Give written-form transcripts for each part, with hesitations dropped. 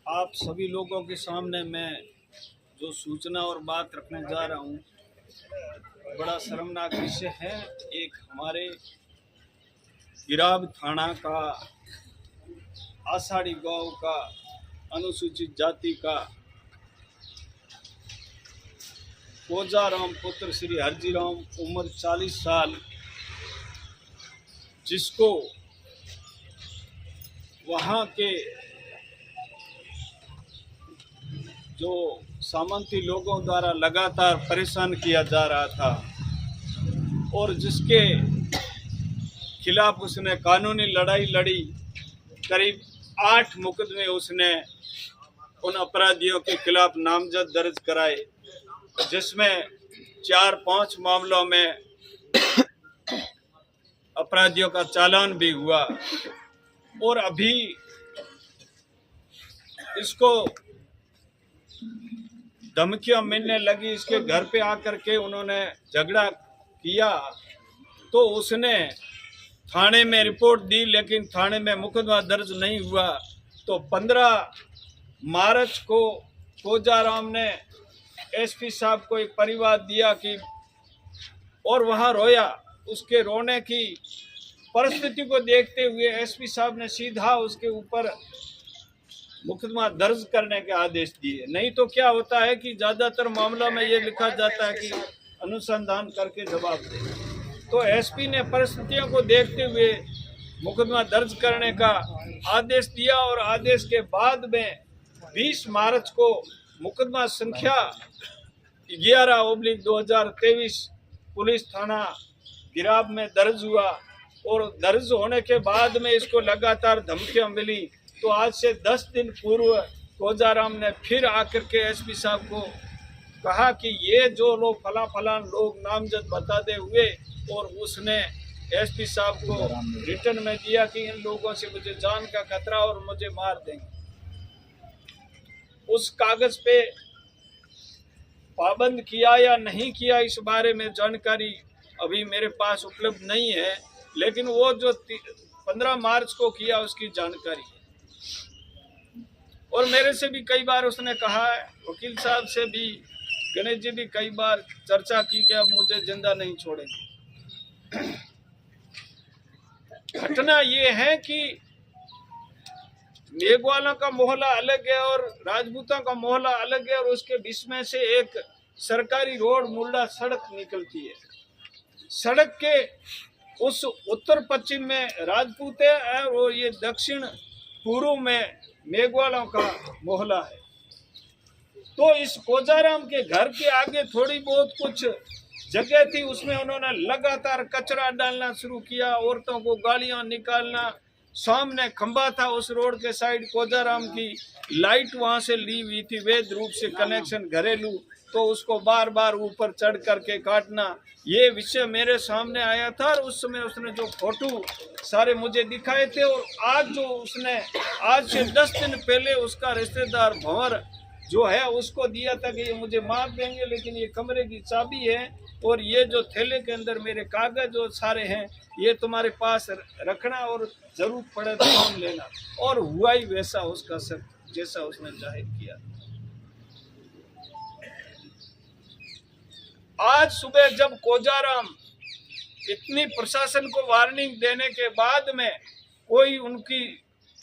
आप सभी लोगों के सामने मैं जो सूचना और बात रखने जा रहा हूँ, बड़ा शर्मनाक विषय है। एक हमारे गिराब थाना का आषाढ़ी गांव का अनुसूचित जाति का कोजाराम पुत्र श्री हरजीराम, उम्र 40 साल, जिसको वहाँ के जो सामंती लोगों द्वारा लगातार परेशान किया जा रहा था और जिसके खिलाफ उसने कानूनी लड़ाई लड़ी। करीब 8 मुकदमे उसने उन अपराधियों के खिलाफ नामजद दर्ज कराए, जिसमें 4-5 मामलों में अपराधियों का चालान भी हुआ। और अभी इसको धमकियां मिलने लगी। इसके घर पे आकर के उन्होंने झगड़ा किया तो उसने थाने में रिपोर्ट दी, लेकिन थाने में मुकदमा दर्ज नहीं हुआ। तो 15 मार्च को कोजाराम ने एसपी साहब को एक परिवार दिया कि और वहाँ रोया। उसके रोने की परिस्थिति को देखते हुए एसपी साहब ने सीधा उसके ऊपर मुकदमा दर्ज करने के आदेश दिए। नहीं तो क्या होता है कि ज़्यादातर मामलों में ये लिखा जाता है कि अनुसंधान करके जवाब दे। तो एसपी ने परिस्थितियों को देखते हुए मुकदमा दर्ज करने का आदेश दिया और आदेश के बाद में 20 मार्च को मुकदमा संख्या 11/2023 पुलिस थाना गिराब में दर्ज हुआ। और दर्ज होने के बाद में इसको लगातार धमकियां मिली। तो आज से 10 दिन पूर्व कोजाराम ने फिर आकर के एसपी साहब को कहा कि ये जो लोग फलां लोग नामजद बता दे हुए, और उसने एसपी साहब को रिटर्न में दिया कि इन लोगों से मुझे जान का खतरा और मुझे मार देंगे। उस कागज पे पाबंद किया या नहीं किया इस बारे में जानकारी अभी मेरे पास उपलब्ध नहीं है, लेकिन वो जो 15 मार्च को किया उसकी जानकारी है। और मेरे से भी कई बार उसने कहा है, वकील साहब से भी, गणेश जी भी कई बार चर्चा की कि अब मुझे जिंदा नहीं छोड़ेंगे। घटना ये है कि मेघवालों का मोहल्ला अलग है और राजपूतों का मोहल्ला अलग है, और उसके बीच में से एक सरकारी रोड मुल्ला सड़क निकलती है। सड़क के उस उत्तर पश्चिम में राजपूत है और ये दक्षिण पूर्व में मेघवालों का मोहल्ला है। तो इस कोजाराम के घर के आगे थोड़ी बहुत कुछ जगह थी, उसमें उन्होंने लगातार कचरा डालना शुरू किया, औरतों को गालियां निकालना। सामने खंबा था उस रोड के साइड, कोजाराम की लाइट वहां से ली हुई थी वैध रूप से कनेक्शन घरेलू, तो उसको बार बार ऊपर चढ़ करके काटना, ये विषय मेरे सामने आया था। और उस समय उसने जो फोटो सारे मुझे दिखाए थे, और आज जो उसने आज से 10 दिन पहले उसका रिश्तेदार भंवर जो है उसको दिया था कि ये मुझे मार देंगे, लेकिन ये कमरे की चाबी है और ये जो थैले के अंदर मेरे कागज जो सारे हैं ये तुम्हारे पास रखना और जरूरत पड़े तो काम लेना। और हुआ ही वैसा उसका सब जैसा उसने जाहिर किया। आज सुबह जब कोजाराम इतनी प्रशासन को वार्निंग देने के बाद में कोई उनकी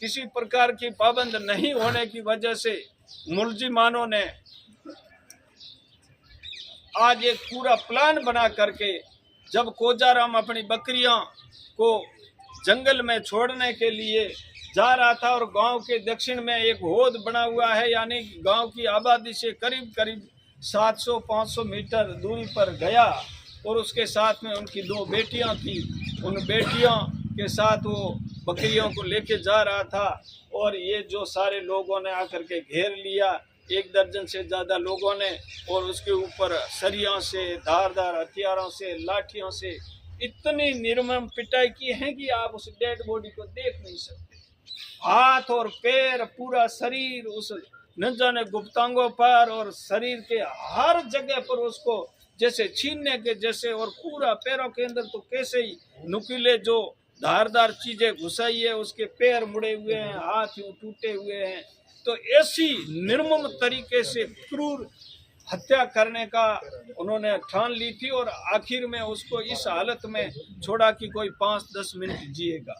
किसी प्रकार की पाबंद नहीं होने की वजह से मुलजिमानों ने आज एक पूरा प्लान बना करके, जब कोजाराम अपनी बकरियों को जंगल में छोड़ने के लिए जा रहा था और गांव के दक्षिण में एक होद बना हुआ है, यानी गांव की आबादी से करीब करीब 700-500 मीटर दूरी पर गया, और उसके साथ में उनकी 2 बेटियां थी। उन बेटियों के साथ वो बकरियों को लेके जा रहा था, और ये जो सारे लोगों ने आकर के घेर लिया, 1 दर्जन से ज़्यादा लोगों ने, और उसके ऊपर सरियों से, धारदार हथियारों से, लाठियों से इतनी निर्मम पिटाई की है कि आप उस डेड बॉडी को देख नहीं सकते। हाथ और पैर, पूरा शरीर, उस न जाने गुप्तांगों पर और शरीर के हर जगह पर उसको जैसे छीनने के जैसे, और पूरा पैरों के अंदर तो कैसे ही नुकीले जो धारदार चीजें घुसाई है, उसके पैर मुड़े हुए हैं, हाथ यूं टूटे हुए हैं। तो ऐसी निर्मम तरीके से क्रूर हत्या करने का उन्होंने ठान ली थी और आखिर में उसको इस हालत में छोड़ा कि कोई 5-10 मिनट जिएगा।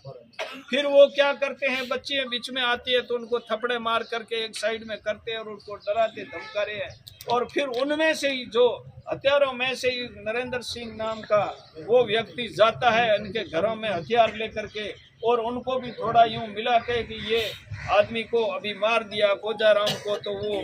फिर वो क्या करते हैं, बच्चे बीच में आती है तो उनको थपड़े मार करके एक साइड में करते हैं और उनको डराते धमका रहे हैं। और फिर उनमें से ही जो हथियारों में से ही नरेंद्र सिंह नाम का वो व्यक्ति जाता है इनके घरों में हथियार लेकर के और उनको भी थोड़ा यूं मिला के कि ये आदमी को अभी मार दिया गोजाराम को। तो वो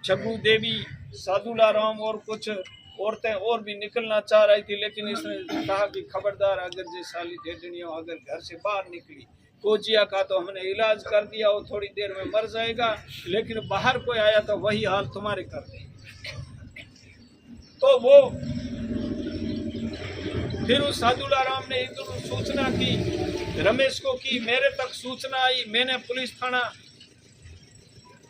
छगू देवी, सादुला राम और कुछ औरतें और भी निकलना चाह रही थी, लेकिन इसने कहा कि खबरदार, अगर जे साली ढेडनियों अगर घर से बाहर निकली, कोजिया का तो हमने इलाज कर दिया, वो थोड़ी देर में मर जाएगा, लेकिन बाहर कोई आया तो वही हाल तुम्हारे कर देंगे। तो वो फिर उस सादुला राम ने इधर सूचना की रमेश को की, मेरे तक सूचना आई, मैंने पुलिस थाना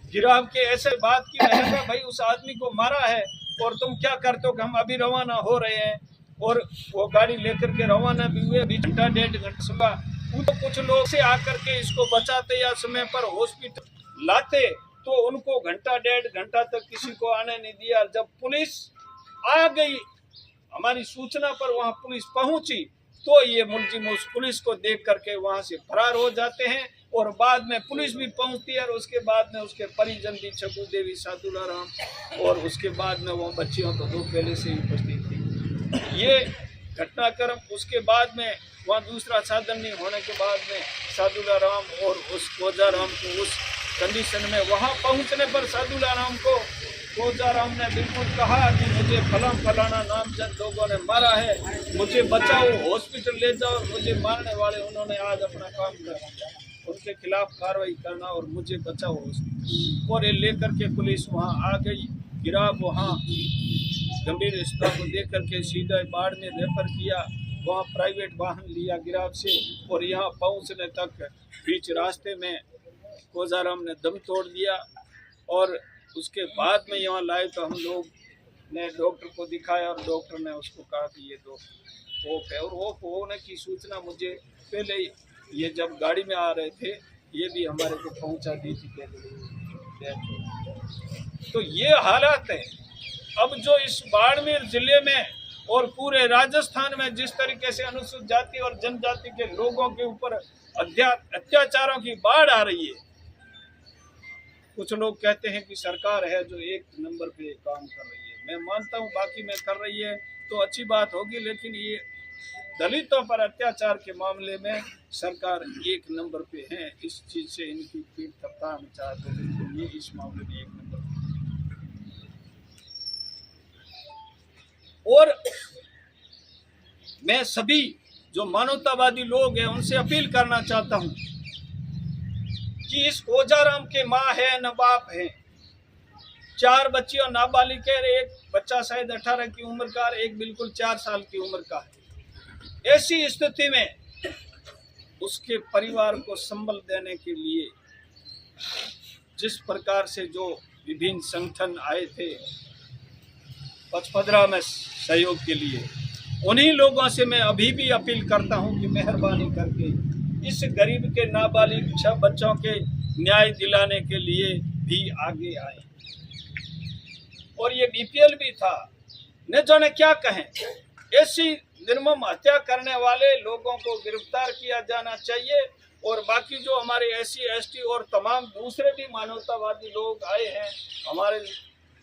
गिराव के ऐसे बात की, मैंने कहा भाई उस आदमी को मारा है और तुम क्या करते हो कि हम अभी रवाना हो रहे हैं। और वो गाड़ी लेकर के रवाना भी हुए। 1.5 सुबह तो कुछ लोग से आकर के इसको बचाते या समय पर हॉस्पिटल लाते तो उनको 1.5 घंटा तक किसी को आने नहीं दिया। जब पुलिस आ गई, हमारी सूचना पर वहां पुलिस पहुंची, तो ये मुलजिम उस पुलिस को देख करके वहां से फरार हो जाते हैं। और बाद में पुलिस भी पहुंचती है और उसके बाद में उसके परिजन भी, छगू देवी, सादुला राम और उसके बाद में वो बच्चियों तो दो पहले से ही उपस्थित थी। ये घटनाक्रम उसके बाद में वहाँ दूसरा साधन नहीं होने के बाद में सादुला राम और उस गोजाराम को उस कंडीशन में वहाँ पहुँचने पर सादुला राम को गोजाराम ने बिल्कुल कहा कि मुझे फलाना नामजद लोगों ने मारा है, मुझे बचाओ, हॉस्पिटल ले जाओ, मुझे मारने वाले उन्होंने आज अपना काम करना, उनके खिलाफ कार्रवाई करना और मुझे बचाओ हॉस्पिटल। और ये लेकर के पुलिस वहाँ आ गई। गिराव वहाँ गंभीर स्थिति को देख करके सीधा बाढ़ में रेफर किया, वहाँ प्राइवेट वाहन लिया गिराव से और यहाँ पहुँचने तक बीच रास्ते में गोजाराम ने दम तोड़ दिया। और उसके बाद में यहाँ लाए तो हम लोग ने डॉक्टर को दिखाया और डॉक्टर ने उसको कहा कि ये तो ऑफ है। और ऑफ होने की सूचना मुझे पहले ही, ये जब गाड़ी में आ रहे थे, ये भी हमारे को पहुंचा दी थी पहले। तो ये हालात है। अब जो इस बाड़मेर जिले में और पूरे राजस्थान में जिस तरीके से अनुसूचित जाति और जनजाति के लोगों के ऊपर अत्याचारों की बाढ़ आ रही है, कुछ लोग कहते हैं कि सरकार है जो 1 नंबर पे काम कर रही है। मैं मानता हूँ बाकी में कर रही है तो अच्छी बात होगी, लेकिन ये दलितों पर अत्याचार के मामले में सरकार 1 नंबर पे है। इस चीज से इनकी पीठ थपथाना चाहते हैं, ये इस मामले में 1 नंबर पे। और मैं सभी जो मानवतावादी लोग हैं उनसे अपील करना चाहता हूँ कि इस गोजाराम के माँ है न बाप है, 4 बच्चियों नाबालिग है, एक बच्चा शायद 18 की उम्र का, एक बिल्कुल 4 साल की उम्र का है। ऐसी स्थिति में उसके परिवार को संबल देने के लिए जिस प्रकार से जो विभिन्न संगठन आए थे पचपदरा में सहयोग के लिए, उन्हीं लोगों से मैं अभी भी अपील करता हूं कि मेहरबानी करके इस गरीब के नाबालिग 6 बच्चों के न्याय दिलाने के लिए भी आगे आए। और ये बीपीएल भी था, न जाने क्या कहें। ऐसी निर्मम हत्या करने वाले लोगों को गिरफ्तार किया जाना चाहिए। और बाकी जो हमारे एससी एसटी और तमाम दूसरे भी मानवतावादी लोग आए हैं, हमारे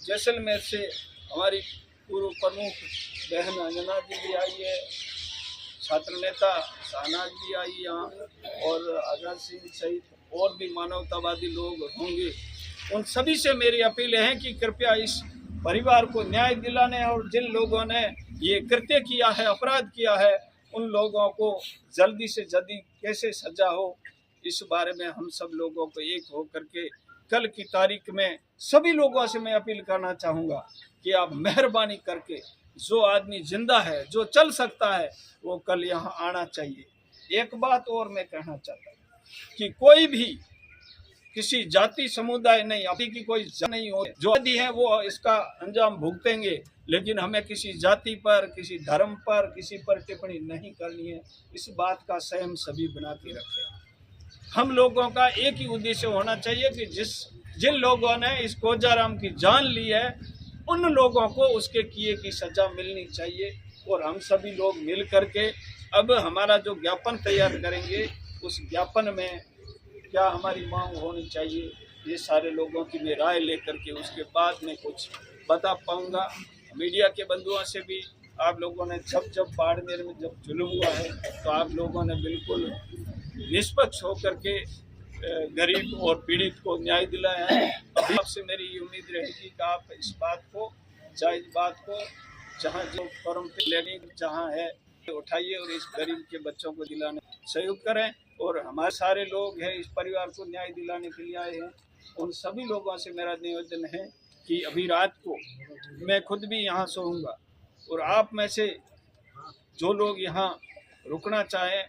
जैसलमेर से हमारी पूर्व प्रमुख बहन अंजना जी भी आई है, छात्र नेता शाहनाज भी आई यहाँ, और आजाद सिंह सहित और भी मानवतावादी लोग होंगे। उन सभी से मेरी अपील है कि कृपया इस परिवार को न्याय दिलाने और जिन लोगों ने ये कृत्य किया है, अपराध किया है, उन लोगों को जल्दी से जल्दी कैसे सजा हो, इस बारे में हम सब लोगों को एक होकर के कल की तारीख में सभी लोगों से मैं अपील करना चाहूँगा कि आप मेहरबानी करके जो आदमी जिंदा है, जो चल सकता है, वो कल यहाँ आना चाहिए। एक बात और मैं कहना चाहता हूँ कि कोई भी किसी जाति समुदाय नहीं, अभी की कोई नहीं हो, जो आदि है वो इसका अंजाम भुगतेंगे, लेकिन हमें किसी जाति पर, किसी धर्म पर, किसी पर टिप्पणी नहीं करनी है। इस बात का संयम सभी बना के रखें। हम लोगों का एक ही उद्देश्य होना चाहिए कि जिन लोगों ने इस कोजाराम की जान ली है, उन लोगों को उसके किए की सजा मिलनी चाहिए। और हम सभी लोग मिल करके अब हमारा जो ज्ञापन तैयार करेंगे, उस ज्ञापन में क्या हमारी मांग होनी चाहिए, ये सारे लोगों की मैं राय लेकर के उसके बाद में कुछ बता पाऊंगा। मीडिया के बंधुओं से भी आप लोगों ने जब बाड़मेर में जब जुल्म हुआ है, तो आप लोगों ने बिल्कुल निष्पक्ष होकर के गरीब और पीड़ित को न्याय दिलाया है। अभी आपसे मेरी ये उम्मीद रहेगी कि आप इस बात को, जायज़ बात को, जहाँ जो फॉर्म पे लेने जहाँ है उठाइए और इस गरीब के बच्चों को दिलाने सहयोग करें। और हमारे सारे लोग हैं इस परिवार को न्याय दिलाने के लिए आए हैं, उन सभी लोगों से मेरा निवेदन है कि अभी रात को मैं खुद भी यहाँ सोऊंगा, और आप में से जो लोग यहाँ रुकना चाहें,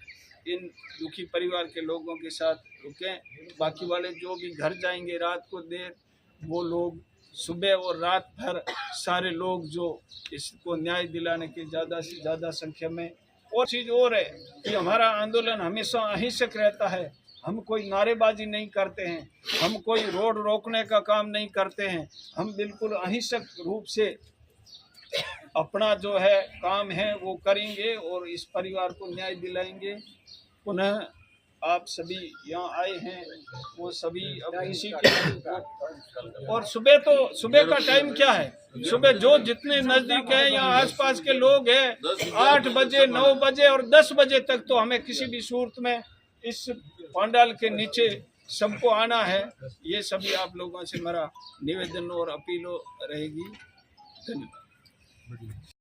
इन दुखी परिवार के लोगों के साथ रुकें। बाकी वाले जो भी घर जाएंगे रात को देर, वो लोग सुबह और रात भर सारे लोग जो इसको न्याय दिलाने के ज़्यादा से ज़्यादा संख्या में। और चीज़ और है कि हमारा आंदोलन हमेशा अहिंसक रहता है। हम कोई नारेबाजी नहीं करते हैं, हम कोई रोड रोकने का काम नहीं करते हैं। हम बिल्कुल अहिंसक रूप से अपना जो है काम है वो करेंगे और इस परिवार को न्याय दिलाएंगे। पुनः आप सभी यहाँ आए हैं, वो सभी अब इसी के, और सुबह का टाइम क्या है, सुबह जो जितने नज़दीक है यहाँ आसपास के लोग हैं, 8 बजे 9 बजे और 10 बजे तक तो हमें किसी भी सूरत में इस पंडाल के नीचे सबको आना है। ये सभी आप लोगों से मेरा निवेदन और अपील रहेगी। धन्यवाद।